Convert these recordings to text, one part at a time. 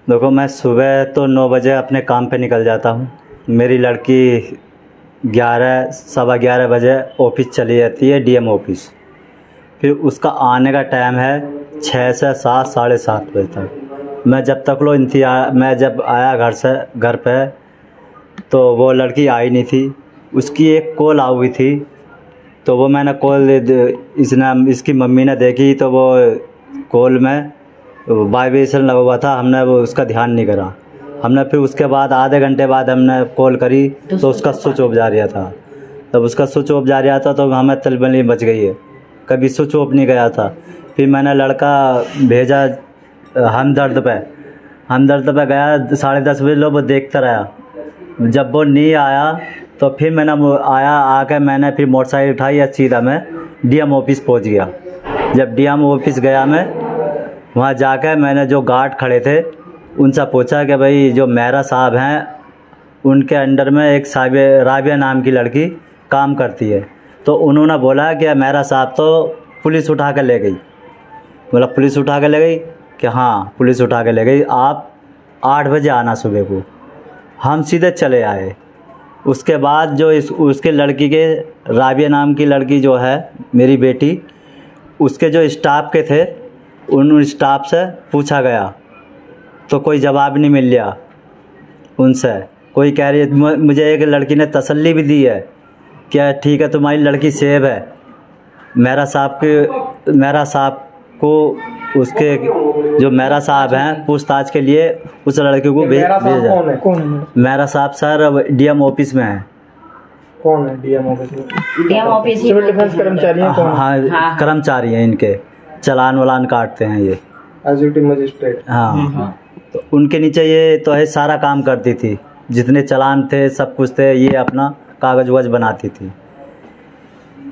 देखो, मैं सुबह तो 9 बजे अपने काम पे निकल जाता हूँ। मेरी लड़की 11 सवा 11 बजे ऑफिस चली जाती है, डीएम ऑफिस। फिर उसका आने का टाइम है 6 से 7 साढ़े 7 बजे तक। मैं जब तक लो इंतजार, मैं जब आया घर पे तो वो लड़की आई नहीं थी। उसकी एक कॉल आई हुई थी, तो वो मैंने कॉल इसकी मम्मी ने देखी, तो वो कॉल में वाइब्रेशन लगा हुआ था। हमने वो उसका ध्यान नहीं करा। हमने फिर उसके बाद आधे घंटे बाद हमने कॉल करी तो उसका स्विच ऑफ जा रहा था। तब उसका स्विच ऑफ जा रहा था तो हमें तलबली बच गई है, कभी स्विच ऑफ नहीं गया था। फिर मैंने लड़का भेजा हमदर्द पे गया 10:30 बजे। लोग वो देखता रहा। जब वो नहीं आया तो फिर मैंने आके मैंने फिर मोटरसाइकिल उठाई या सीधा मैं डीएम ऑफिस पहुंच गया। जब डीएम ऑफिस गया मैं, वहाँ जाकर मैंने जो गार्ड खड़े थे उनसे पूछा कि भाई जो मेहरा साहब हैं उनके अंडर में एक राबिया नाम की लड़की काम करती है। तो उन्होंने बोला कि मेहरा साहब तो पुलिस उठा कर ले गई। बोला पुलिस उठा कर ले गई? कि हाँ पुलिस उठा कर ले गई, आप 8 बजे आना सुबह को। हम सीधे चले आए। उसके बाद जो उसके लड़की के राबिया नाम की लड़की जो है मेरी बेटी, उसके जो स्टाफ के थे उन स्टाफ से पूछा गया तो कोई जवाब नहीं मिल रहा उनसे। कोई कह रही है, मुझे एक लड़की ने तसल्ली भी दी है क्या ठीक है तुम्हारी लड़की सेव है। मेहरा साहब को उसके जो मेहरा साहब हैं पूछताछ के लिए उस लड़के को भेजा। मेहरा साहब सर डीएम ऑफिस में है। कौन है डीएम ऑफिस में? डीएम ऑफिस सिविल डिफेंस कर्मचारी हैं कौन? हाँ, कर्मचारी हैं, इनके चलान वलान काटते हैं ये एग्जीक्यूटिव मजिस्ट्रेट। हाँ, तो उनके नीचे ये तो है सारा काम करती थी, जितने चलान थे सब कुछ थे, ये अपना कागज वगज बनाती थी।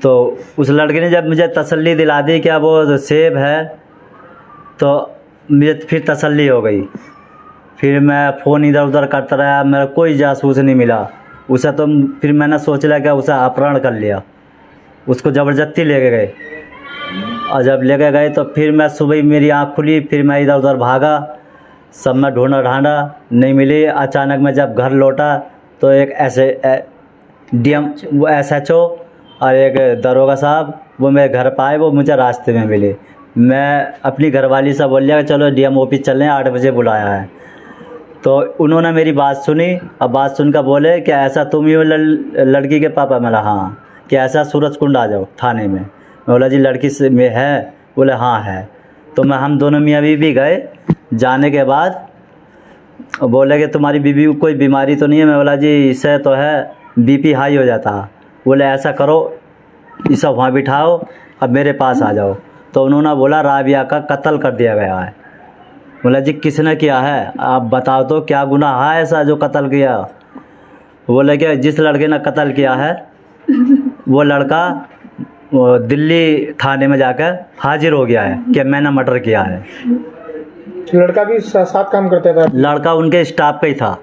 तो उस लड़के ने जब मुझे तसल्ली दिला दी कि वो सेब है तो मुझे फिर तसल्ली हो गई। फिर मैं फ़ोन इधर उधर करता रहा, मेरा कोई जासूस नहीं मिला उसे। तो फिर मैंने सोच लिया कि उसे अपहरण कर लिया, उसको ज़बरदस्ती लेके गए। और जब लेके गए तो फिर मैं सुबह मेरी आँख खुली, फिर मैं इधर उधर भागा, सब में ढूंढा नहीं मिली। अचानक मैं जब घर लौटा तो एक डीएम वो SHO और एक दरोगा साहब वो मेरे घर पे आए, वो मुझे रास्ते में मिले। मैं अपनी घरवाली से बोल लिया कि चलो डीएम ऑफिस चल रहे हैं, 8 बजे बुलाया है। तो उन्होंने मेरी बात सुनी और बात सुनकर बोले कि ऐसा तुम ही हो लड़की के पापा? मैं हाँ। कि ऐसा सूरजकुंड आ जाओ थाने में। मैं बोला जी लड़की से में है? बोले हाँ है। तो हम दोनों मियाँ बीवी गए। जाने के बाद बोले कि तुम्हारी बीवी को कोई बीमारी तो नहीं है? मैं बोला जी इससे तो है, BP हाई हो जाता। बोले ऐसा करो इसे वहाँ बिठाओ अब मेरे पास आ जाओ। तो उन्होंने बोला राबिया का कत्ल कर दिया गया है। बोला जी किसने किया है? आप बताओ तो क्या गुनाह है ऐसा जो कत्ल किया? बोले कि जिस लड़के ने कत्ल किया है वो लड़का दिल्ली थाने में जाकर हाजिर हो गया है कि मैंने मर्डर किया है। लड़का भी साथ काम करता था? लड़का उनके स्टाफ का ही था।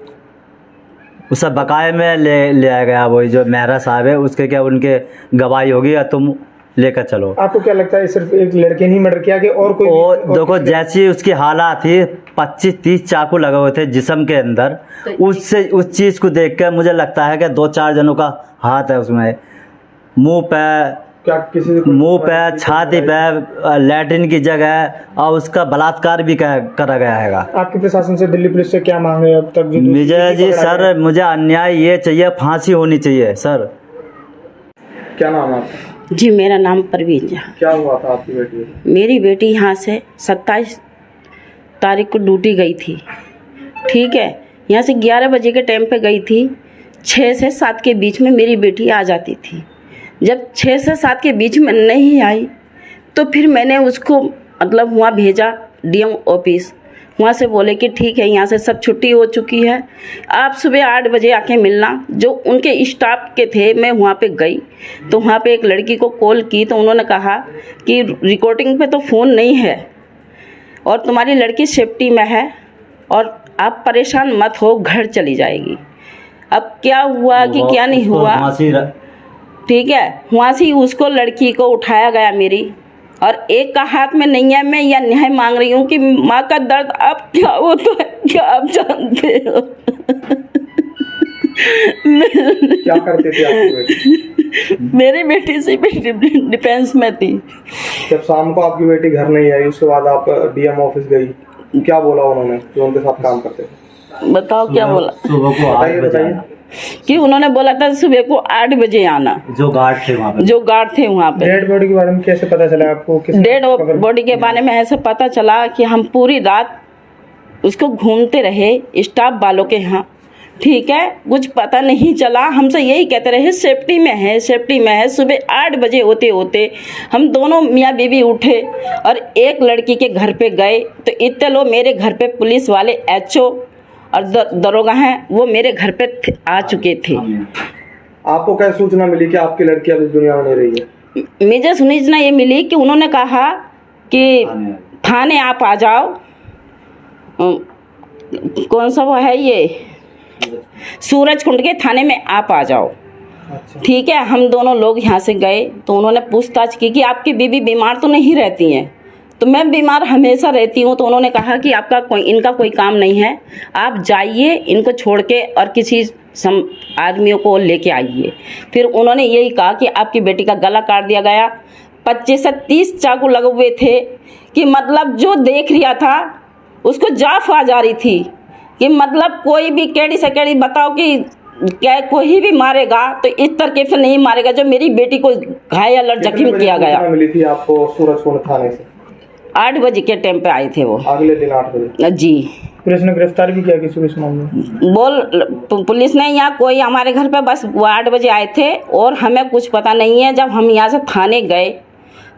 उसे बकाये में ले आया गया। वो जो मेहरा साहब है उसके क्या उनके गवाही होगी या तुम लेकर चलो। आपको क्या लगता है सिर्फ एक लड़के नहीं मर्डर किया कि और कोई? देखो जैसी उसकी हालात थी, 25-30 चाकू लगे हुए थे जिस्म के अंदर। उससे उस चीज़ को देख कर मुझे लगता है कि 2-4 जनों का हाथ है उसमें। मुंह पे, क्या किसी मुंह पे, छाती पे, लैट्रिन की जगह, और उसका बलात्कार भी करा गया है। आपके प्रशासन से, दिल्ली पुलिस से क्या मांगे अब तक? मुझे जी सर मुझे अन्याय ये चाहिए, फांसी होनी चाहिए सर। क्या नाम है आपका? जी मेरा नाम परवीन झा। क्या हुआ था आपकी बेटी? मेरी बेटी यहाँ से 27 तारीख को ड्यूटी गई थी, ठीक है। यहाँ से 11 बजे के टाइम पे गई थी। 6 से 7 के बीच में मेरी बेटी आ जाती थी। जब 6 से 7 के बीच में नहीं आई तो फिर मैंने उसको मतलब वहाँ भेजा डीएम ऑफिस। वहाँ से बोले कि ठीक है यहाँ से सब छुट्टी हो चुकी है, आप सुबह 8 बजे आके मिलना। जो उनके स्टाफ के थे, मैं वहाँ पे गई तो वहाँ पे एक लड़की को कॉल की तो उन्होंने कहा कि रिकॉर्डिंग पे तो फ़ोन नहीं है और तुम्हारी लड़की सेफ्टी में है और आप परेशान मत हो, घर चली जाएगी। अब क्या हुआ कि क्या नहीं हुआ, ठीक है। वहाँ से उसको लड़की को उठाया गया मेरी और एक का हाथ में नहीं है। मैं यह न्याय मांग रही हूँ कि माँ का दर्द अब क्या होता है, क्या आप जानते हो। क्या करते थे आपकी बेटी? मेरी बेटी सिविल डिफेंस में थी। जब शाम को आपकी बेटी घर नहीं आई, उसके बाद आप डीएम ऑफिस गई, क्या बोला उन्होंने जो उनके साथ काम करते थे? बताओ क्या बोला। सुबह को 8 बजे आना। कि उन्होंने बोला था सुबह को 8 बजे आना। जो गार्ड थे वहाँ पे, जो गार्ड थे वहाँ पे। डेड बॉडी के बारे में कैसे पता चला आपको? डेड बॉडी के बारे में ऐसे पता चला कि हम पूरी रात उसको घूमते रहे स्टाफ वालों के यहाँ, ठीक है, कुछ पता नहीं चला। हमसे यही कहते रहे सेफ्टी में है, सेफ्टी में है। सुबह 8 बजे होते होते हम दोनों मियाँ बीवी उठे और एक लड़की के घर पे गए तो इतने लोग मेरे घर पे पुलिस वाले एचओ और दरोगा हैं, वो मेरे घर पे आ चुके थे। आपको क्या सूचना मिली कि आपकी लड़की अब इस दुनिया में नहीं रही है? मुझे सूचना ये मिली कि उन्होंने कहा कि थाने आप आ जाओ। कौन सा वो है ये, सूरज कुंड के थाने में आप आ जाओ। अच्छा। ठीक है, हम दोनों लोग यहाँ से गए तो उन्होंने पूछताछ की कि आपकी बीवी बीमार तो नहीं रहती हैं। तो मैं बीमार हमेशा रहती हूँ। तो उन्होंने कहा कि आपका इनका कोई काम नहीं है, आप जाइए इनको छोड़ के और किसी आदमियों को लेके आइए। फिर उन्होंने यही कहा कि आपकी बेटी का गला काट दिया गया, 25 से 30 चाकू लगे हुए थे कि मतलब जो देख रिया था उसको जाफ आ जा रही थी कि मतलब कोई भी केड़ी से केड़ी बताओ कि क्या कोई भी मारेगा तो इस तरीके से नहीं मारेगा जो मेरी बेटी को घायल और जख्म किया गया। मिली थी आपको सूरजकुंड थाने से? 8 बजे के टाइम पे आए थे वो। अगले दिन 8 बजे? जी। पुलिस ने गिरफ्तार भी किया किसी को इस मामले? पुलिस ने यहाँ कोई हमारे घर पे बस वो 8 बजे आए थे और हमें कुछ पता नहीं है। जब हम यहाँ से थाने गए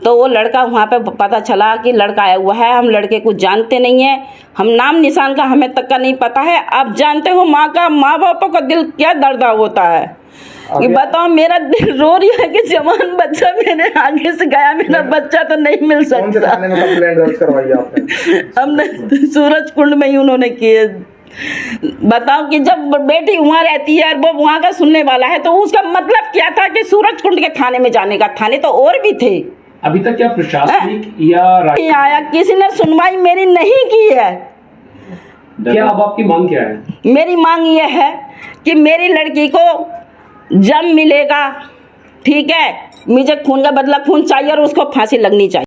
तो वो लड़का वहाँ पे पता चला कि लड़का आया हुआ है। हम लड़के को जानते नहीं है, हम नाम निशान का हमें तक का नहीं पता है। आप जानते हो माँ बापों का दिल क्या दर्द होता है कि बताओ, मेरा दिल रो रही है कि जवान बच्चा मेरे आगे से गया, मेरा बच्चा तो नहीं मिल सकता। कौन से थाने में कंप्लेंट दर्ज करवाई आपने? हमने सूरज कुंड में ही उन्होंने किए। बताओ कि जब बेटी वहाँ रहती है और वो वहाँ का सुनने वाला है तो उसका मतलब क्या था कि सूरज कुंड के थाने में जाने का? थाने तो और भी थे। अभी तक क्या प्रशासनिक या नहीं आया, किसी ने सुनवाई मेरी नहीं की है। क्या अब आपकी मांग क्या है? मेरी मांग ये है कि मेरी लड़की को जब मिलेगा, ठीक है, मुझे खून का बदला खून चाहिए और उसको फांसी लगनी चाहिए।